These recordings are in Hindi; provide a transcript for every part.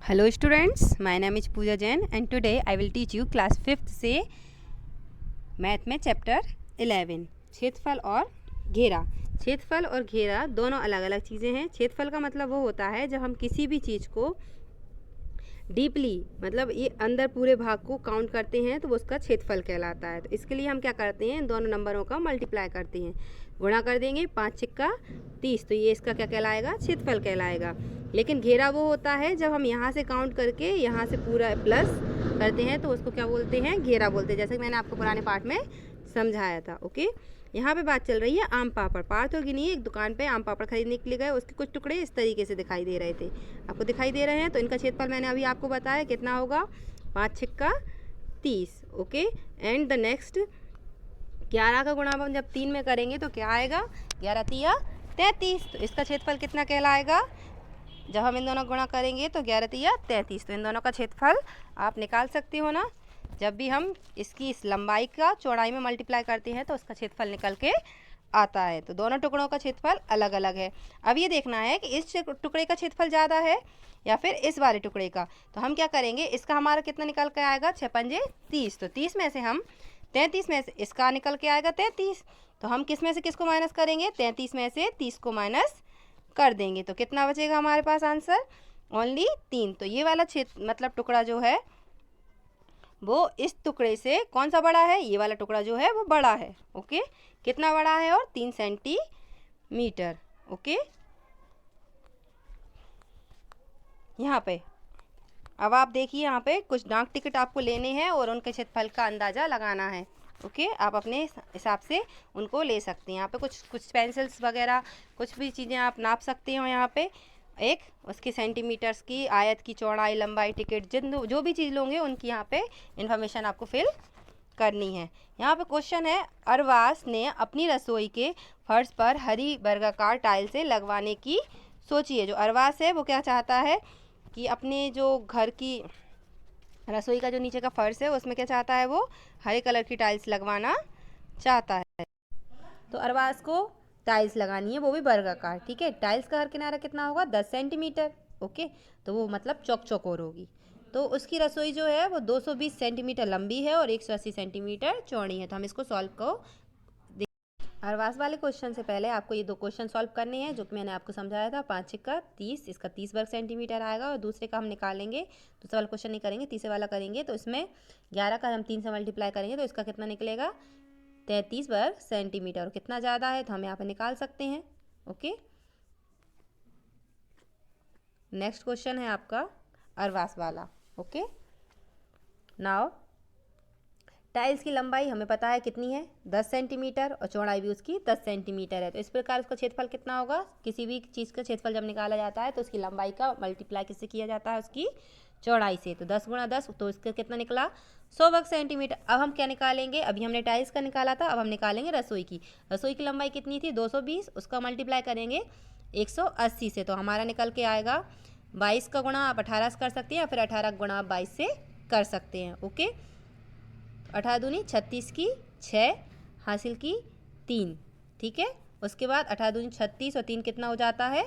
Hello students, my name is Pooja Jain and today I will teach you class 5th से मैथ में चैप्टर 11 क्षेत्रफल और घेरा। क्षेत्रफल और घेरा दोनों अलग अलग चीज़ें हैं। क्षेत्रफल का मतलब वो होता है जब हम किसी भी चीज़ को डीपली मतलब ये अंदर पूरे भाग को काउंट करते हैं तो वो उसका क्षेत्रफल कहलाता है। तो इसके लिए हम क्या करते हैं, दोनों नंबरों का मल्टीप्लाई करते हैं, गुणा कर देंगे, 5 छिक्का 30, तो ये इसका क्या कहलाएगा, क्षेत्रफल कहलाएगा। लेकिन घेरा वो होता है जब हम यहाँ से काउंट करके यहाँ से पूरा प्लस करते हैं तो उसको क्या बोलते हैं, घेरा बोलते हैं, जैसे कि मैंने आपको पुराने पार्ट में समझाया था। ओके, यहाँ पे बात चल रही है आम पापड़। पार्थ और गिनी एक दुकान पे आम पापड़ खरीदने के लिए गए। उसके कुछ टुकड़े इस तरीके से दिखाई दे रहे थे, आपको दिखाई दे रहे हैं। तो इनका क्षेत्रफल मैंने अभी आपको बताया कितना होगा, 5 छिक्का 30। ओके, एंड द नेक्स्ट 11 का गुणा हम जब 3 में करेंगे तो क्या आएगा, 11 तिया 33। तो इसका क्षेत्रफल कितना कहलाएगा, जब हम इन दोनों गुणा करेंगे तो 11 तिया 33। तो इन दोनों का क्षेत्रफल आप निकाल सकते हो ना। जब भी हम इसकी इस लंबाई का चौड़ाई में मल्टीप्लाई करते हैं तो उसका क्षेत्रफल निकल के आता है। तो दोनों टुकड़ों का क्षेत्रफल अलग अलग है। अब ये देखना है कि इस टुकड़े का क्षेत्रफल ज़्यादा है या फिर इस वाले टुकड़े का। तो हम क्या करेंगे, इसका हमारा कितना निकल के आएगा, 6 पंजे 30। तो 30 में से हम 33 में से इसका निकल के आएगा 33। तो हम किस में से किसको माइनस करेंगे, 33 में से 30 को माइनस कर देंगे तो कितना बचेगा हमारे पास आंसर, ओनली 3। तो ये वाला क्षेत्र मतलब टुकड़ा जो है वो इस टुकड़े से कौन सा बड़ा है, ये वाला टुकड़ा जो है वो बड़ा है। ओके, कितना बड़ा है, और 3 सेंटीमीटर। ओके, यहाँ पे अब आप देखिए, यहाँ पे कुछ डाक टिकट आपको लेने हैं और उनके क्षेत्रफल का अंदाज़ा लगाना है। ओके, आप अपने हिसाब से उनको ले सकते हैं। यहाँ पे कुछ पेंसिल्स वगैरह कुछ भी चीज़ें आप नाप सकते हो। यहाँ पे एक उसकी सेंटीमीटर्स की, आयत की चौड़ाई, लंबाई, टिकट, जो भी चीज़ लोगे उनकी यहाँ पे इन्फॉर्मेशन आपको फिल करनी है। यहाँ पे क्वेश्चन है, अरवास ने अपनी रसोई के फर्श पर हरी वर्गाकार टाइल से लगवाने की सोची है। जो अरवास है वो क्या चाहता है कि अपने जो घर की रसोई का जो नीचे का फर्श है उसमें क्या चाहता है, वो हरे कलर की टाइल्स लगवाना चाहता है। तो अरवास को टाइल्स लगानी है, वो भी वर्गाकार। ठीक है, टाइल्स का हर किनारा कितना होगा, 10 सेंटीमीटर। ओके, तो वो मतलब चौकोर होगी। तो उसकी रसोई जो है वो 220 सेंटीमीटर लंबी है और 180 सेंटीमीटर चौड़ी है। तो हम इसको सॉल्व को अरवास वाले क्वेश्चन से पहले आपको ये 2 क्वेश्चन सॉल्व करने हैं जो कि मैंने आपको समझाया था। 5 छिक्का 30, इसका 30 वर्ग सेंटीमीटर आएगा और दूसरे का हम निकालेंगे। दूसरा वाला क्वेश्चन नहीं करेंगे, तीसरे वाला करेंगे। तो इसमें 11 का हम 3 से मल्टीप्लाई करेंगे तो इसका कितना निकलेगा, 33 वर्ग सेंटीमीटर। और कितना ज़्यादा है तो हम यहाँ पर निकाल सकते हैं। ओके, नेक्स्ट क्वेश्चन है आपका अरवास वाला। ओके, नाउ टाइल्स की लंबाई हमें पता है कितनी है, 10 सेंटीमीटर, और चौड़ाई भी उसकी 10 सेंटीमीटर है। तो इस प्रकार उसका क्षेत्रफल कितना होगा, किसी भी चीज़ का क्षेत्रफल जब निकाला जाता है तो उसकी लंबाई का मल्टीप्लाई किससे किया जाता है, उसकी चौड़ाई से। तो 10 गुणा 10, तो इसका कितना निकला, 100 वर्ग सेंटीमीटर। अब हम क्या निकालेंगे, अभी हमने टाइल्स का निकाला था, अब हम निकालेंगे रसोई की। रसोई की लंबाई कितनी थी, 220, उसका मल्टीप्लाई करेंगे 180 से। तो हमारा निकल के आएगा 22 का गुणा आप 18 से कर सकते हैं या फिर 18 का गुणा आप 22 से कर सकते हैं। ओके, 18 दूनी 36 की 6, हासिल की 3। ठीक है, उसके बाद 18 दूनी 36 और 3 कितना हो जाता है,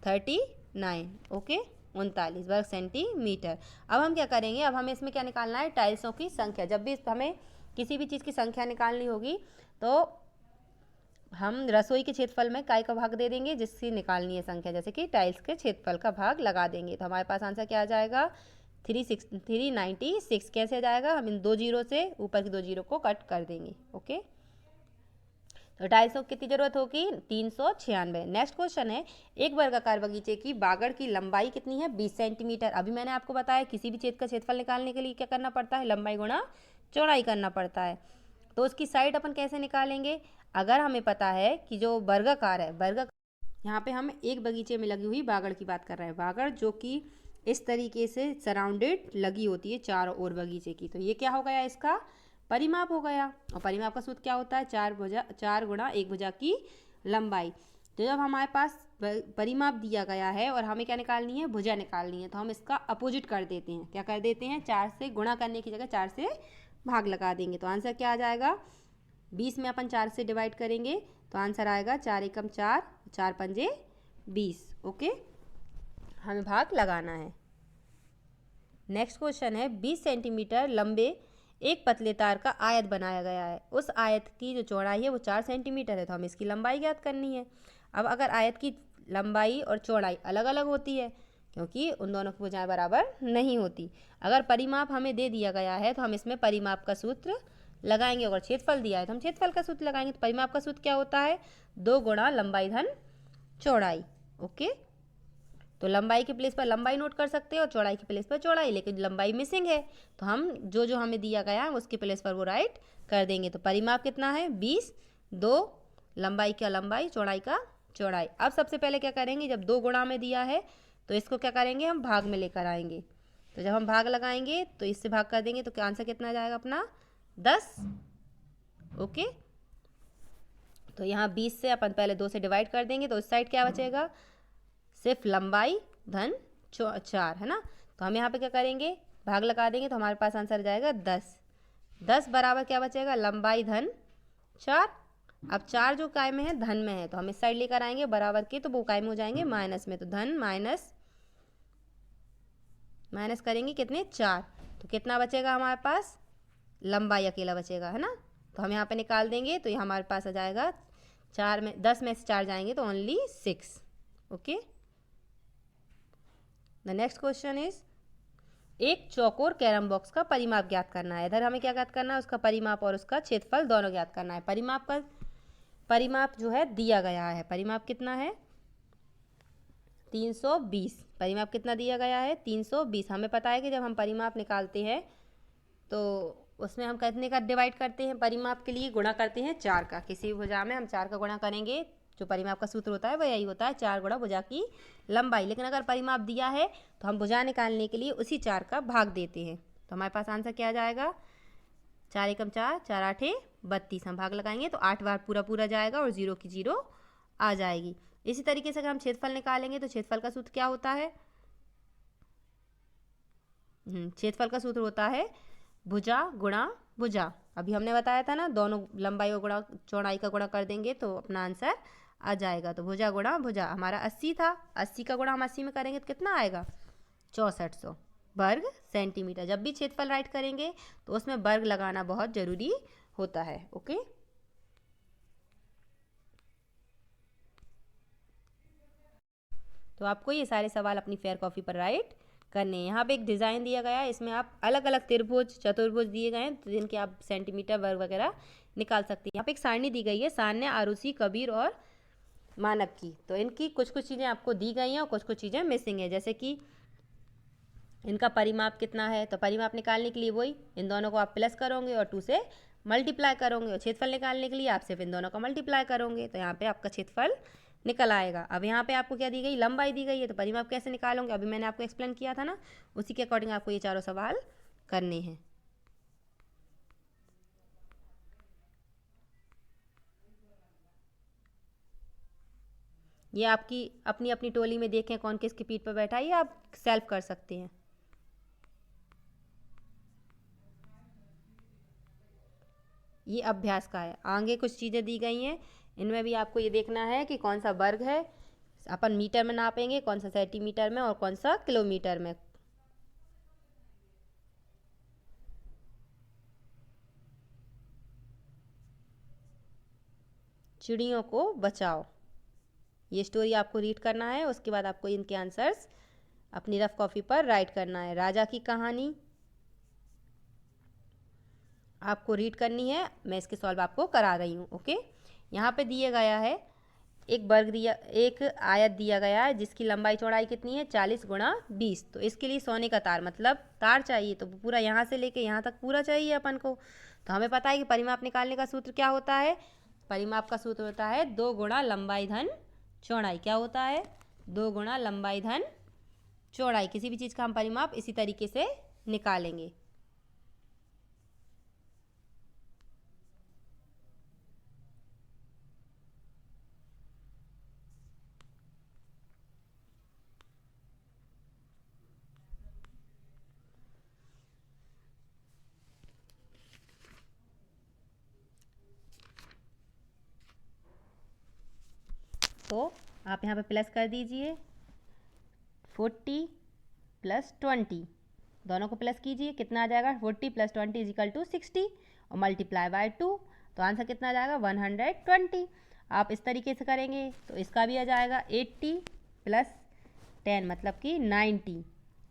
39। ओके, 39 वर्ग सेंटीमीटर। अब हम क्या करेंगे, अब हमें इसमें क्या निकालना है, टाइल्सों की संख्या। जब भी हमें किसी भी चीज़ की संख्या निकालनी होगी तो हम रसोई के क्षेत्रफल में काय का भाग दे देंगे जिसकी निकालनी है संख्या, जैसे कि टाइल्स के क्षेत्रफल का भाग लगा देंगे। तो हमारे पास आंसर क्या आ जाएगा, 396। कैसे जाएगा, हम इन 2 जीरो से ऊपर की 2 जीरो को कट कर देंगे। ओके, तो 250 कितनी जरूरत होगी, 396। नेक्स्ट क्वेश्चन है, एक वर्गाकार बगीचे की बागड़ की लंबाई कितनी है, 20 सेंटीमीटर। अभी मैंने आपको बताया किसी भी क्षेत्र का क्षेत्रफल निकालने के लिए क्या करना पड़ता है, लंबाई गुणा चौड़ाई करना पड़ता है। तो उसकी साइड अपन कैसे निकालेंगे, अगर हमें पता है कि जो वर्गाकार है, यहाँ पे हम एक बगीचे में लगी हुई बागड़ की बात कर रहे हैं। बागड़ जो कि इस तरीके से सराउंडेड लगी होती है चारों ओर बगीचे की। तो ये क्या हो गया, इसका परिमाप हो गया। और परिमाप का सूत्र क्या होता है, 4 गुणा 1 भुजा की लंबाई। तो जब हमारे पास परिमाप दिया गया है और हमें क्या निकालनी है, भुजा निकालनी है, तो हम इसका अपोजिट कर देते हैं। क्या कर देते हैं, 4 से गुणा करने की जगह 4 से भाग लगा देंगे। तो आंसर क्या आ जाएगा, 20 में अपन 4 से डिवाइड करेंगे तो आंसर आएगा 4 एकम 4, 4 पंजे 20। ओके, हमें भाग लगाना है। नेक्स्ट क्वेश्चन है 20 सेंटीमीटर लंबे एक पतले तार का आयत बनाया गया है। उस आयत की जो चौड़ाई है वो 4 सेंटीमीटर है, तो हमें इसकी लंबाई ज्ञात करनी है। अब अगर आयत की लंबाई और चौड़ाई अलग अलग होती है, क्योंकि उन दोनों की भुजाएं बराबर नहीं होती। अगर परिमाप हमें दे दिया गया है तो हम इसमें परिमाप का सूत्र लगाएंगे। अगर क्षेत्रफल दिया है तो हम क्षेत्रफल का सूत्र लगाएंगे। तो परिमाप का सूत्र क्या होता है? 2 गुणा लंबाई धन चौड़ाई। ओके, तो लंबाई के प्लेस पर लंबाई नोट कर सकते हैं और चौड़ाई के प्लेस पर चौड़ाई, लेकिन लंबाई मिसिंग है तो हम जो जो हमें दिया गया है उसके प्लेस पर वो राइट कर देंगे। तो परिमाप कितना है? 20, 2 लंबाई का लंबाई, चौड़ाई का चौड़ाई। अब सबसे पहले क्या करेंगे, जब 2 गुणा में दिया है तो इसको क्या करेंगे, हम भाग में लेकर आएंगे। तो जब हम भाग लगाएंगे तो इससे भाग कर देंगे तो आंसर कितना जाएगा अपना? 10। ओके, तो यहाँ 20 से अपन पहले 2 से डिवाइड कर देंगे तो इस साइड क्या बचेगा? सिर्फ लंबाई धन 4 है ना। तो हम यहाँ पे क्या करेंगे, भाग लगा देंगे तो हमारे पास आंसर जाएगा 10। 10 बराबर क्या बचेगा? लंबाई धन 4। अब 4 जो काय में है धन में है तो हम इस साइड लेकर आएंगे बराबर के, तो वो काय में हो जाएंगे माइनस में। तो धन माइनस माइनस करेंगे कितने? 4। तो कितना बचेगा हमारे पास? लंबाई अकेला बचेगा, है ना। तो हम यहाँ पे निकाल देंगे तो ये हमारे पास आ जाएगा 4 में 10 में से 4 जाएंगे तो only 6। Okay, the next question is एक चौकोर कैरम बॉक्स का परिमाप ज्ञात करना है। इधर हमें क्या ज्ञात करना है? उसका परिमाप और उसका क्षेत्रफल दोनों ज्ञात करना है। परिमाप जो है दिया गया है। परिमाप कितना है? 320। परिमाप कितना दिया गया है? 320। हमें पता है कि जब हम परिमाप निकालते हैं तो उसमें हम कितने का डिवाइड करते हैं? परिमाप के लिए गुणा करते हैं 4 का। किसी भी भुजा में हम 4 का गुणा करेंगे, जो परिमाप का सूत्र होता है वह यही होता है, 4 गुणा भुजा की लंबाई। लेकिन अगर परिमाप दिया है तो हम भुजा निकालने के लिए उसी 4 का भाग देते हैं। तो हमारे पास आंसर क्या जाएगा? 4 एकम 4, 4 आठे 32। हम भाग लगाएंगे तो 8 बार पूरा पूरा जाएगा और 0 की 0 आ जाएगी। इसी तरीके से अगर हम क्षेत्रफल निकालेंगे तो क्षेत्रफल का सूत्र क्या होता है? क्षेत्रफल का सूत्र होता है भुजा गुणा भुजा। अभी हमने बताया था ना, दोनों लंबाई और गुणा चौड़ाई का गुणा कर देंगे तो अपना आंसर आ जाएगा। तो भुजा गुणा भुजा हमारा 80 था, 80 का गुणा हम 80 में करेंगे तो कितना आएगा? 6400 वर्ग सेंटीमीटर। जब भी क्षेत्रफल राइट करेंगे तो उसमें वर्ग लगाना बहुत जरूरी होता है। ओके, तो आपको ये सारे सवाल अपनी फेयर कॉपी पर राइट करने हैं। यहाँ पे एक डिज़ाइन दिया गया है, इसमें आप अलग अलग त्रिभुज चतुर्भुज दिए गए हैं, तो जिनके आप सेंटीमीटर वर्ग वगैरह निकाल सकते हैं। यहाँ पे एक सारणी दी गई है, सान्या, आरुषि, कबीर और मानव की। तो इनकी कुछ कुछ चीज़ें आपको दी गई हैं और कुछ कुछ चीज़ें मिसिंग है, जैसे कि इनका परिमाप कितना है। तो परिमाप निकालने के लिए वही इन दोनों को आप प्लस करोगे और 2 से मल्टीप्लाई करोगे, और क्षेत्रफल निकालने के लिए आप सिर्फ इन दोनों का मल्टीप्लाई करोगे, तो यहाँ पे आपका क्षेत्रफल निकल आएगा। अब यहाँ पे आपको क्या दी गई? लंबाई दी गई है, तो परिमाप कैसे निकालोगे? अभी मैंने आपको एक्सप्लेन किया था ना, उसी के अकॉर्डिंग आपको ये चारों सवाल करने हैं। ये आपकी अपनी अपनी टोली में देखें कौन किसकी पीठ पर बैठा है, ये आप सेल्फ कर सकते हैं। ये अभ्यास का है। आगे कुछ चीज़ें दी गई हैं, इनमें भी आपको ये देखना है कि कौन सा वर्ग है, अपन मीटर में नापेंगे, कौन सा सेंटीमीटर में और कौन सा किलोमीटर में। चिड़ियों को बचाओ, ये स्टोरी आपको रीड करना है। उसके बाद आपको इनके आंसर्स अपनी रफ कॉपी पर राइट करना है। राजा की कहानी आपको रीड करनी है, मैं इसके सॉल्व आपको करा रही हूँ। ओके, यहाँ पे दिया गया है एक आयत दिया गया है जिसकी लंबाई चौड़ाई कितनी है? 40 गुणा 20। तो इसके लिए सोने का तार मतलब तार चाहिए, तो पूरा यहाँ से लेके यहाँ तक पूरा चाहिए अपन को। तो हमें पता है कि परिमाप निकालने का सूत्र क्या होता है? परिमाप का सूत्र होता है 2 गुणा लंबाई धन चौड़ाई। क्या होता है? 2 गुणा लंबाई धन चौड़ाई। किसी भी चीज़ का हम परिमाप इसी तरीके से निकालेंगे। तो आप यहाँ पे प्लस कर दीजिए 40 + 20 दोनों को प्लस कीजिए, कितना आ जाएगा 40 + 20 = 60 और मल्टीप्लाई बाय 2, तो आंसर कितना आ जाएगा 120। आप इस तरीके से करेंगे तो इसका भी आ जाएगा 80 + 10 मतलब कि 90,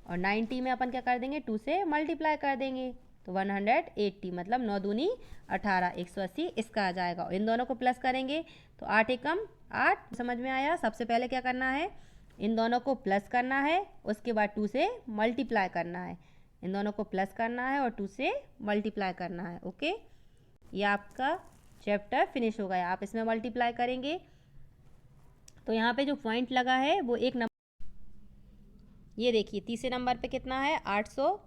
और 90 में अपन क्या कर देंगे 2 से मल्टीप्लाई कर देंगे, तो 180 मतलब 9 दूनी 18, 180 इसका आ जाएगा। और इन दोनों को प्लस करेंगे तो 8 एकम 8, समझ में आया। सबसे पहले क्या करना है, इन दोनों को प्लस करना है, उसके बाद 2 से मल्टीप्लाई करना है। इन दोनों को प्लस करना है और 2 से मल्टीप्लाई करना है। ओके, ये आपका चैप्टर फिनिश हो गया। आप इसमें मल्टीप्लाई करेंगे तो यहाँ पे जो पॉइंट लगा है वो एक नंबर, ये देखिए तीसरे नंबर पे कितना है 800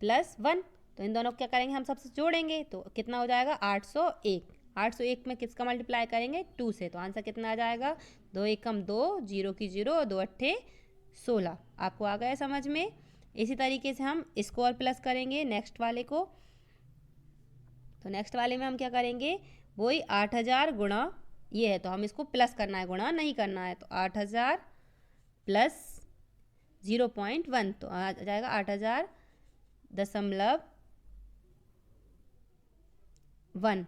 + 1, तो इन दोनों को क्या करेंगे हम सबसे जोड़ेंगे तो कितना हो जाएगा 801। 801 में किसका मल्टीप्लाई करेंगे 2 से, तो आंसर कितना आ जाएगा 2 एकम 2, 0 की 0, 2 अट्ठे 16। आपको आ गया समझ में। इसी तरीके से हम इसको और प्लस करेंगे नेक्स्ट वाले को, तो नेक्स्ट वाले में हम क्या करेंगे वही 8000 गुणा ये है, तो हम इसको प्लस करना है, गुणा नहीं करना है, तो 8000 + 0.1, तो आ जाएगा 8000.1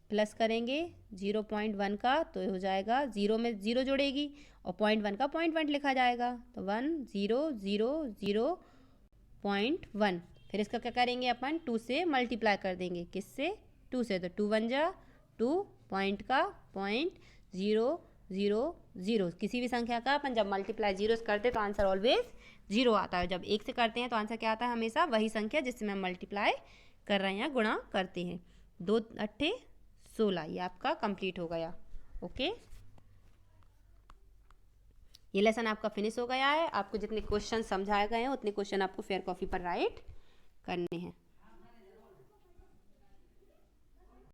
प्लस करेंगे 0.1 का, तो हो जाएगा 0 में 0 जुड़ेगी और 0.1 का 0.1 लिखा जाएगा, तो 1000.1। फिर इसका क्या करेंगे अपन 2 से मल्टीप्लाई कर देंगे, किससे 2 से, तो 2 1 जा 2, पॉइंट का 0.000। किसी भी संख्या का अपन जब मल्टीप्लाई जीरो से करते हैं तो आंसर ऑलवेज 0 आता है। जब 1 से करते हैं तो आंसर क्या आता है हमेशा वही संख्या जिससे हम मल्टीप्लाई कर रहे हैं, गुणा करते हैं। 2 अट्ठे 16, ये आपका कंप्लीट हो गया। ओके, ये लेसन आपका फिनिश हो गया है। आपको जितने क्वेश्चन समझाए गए हैं उतने क्वेश्चन आपको फेयर कॉपी पर राइट करने हैं।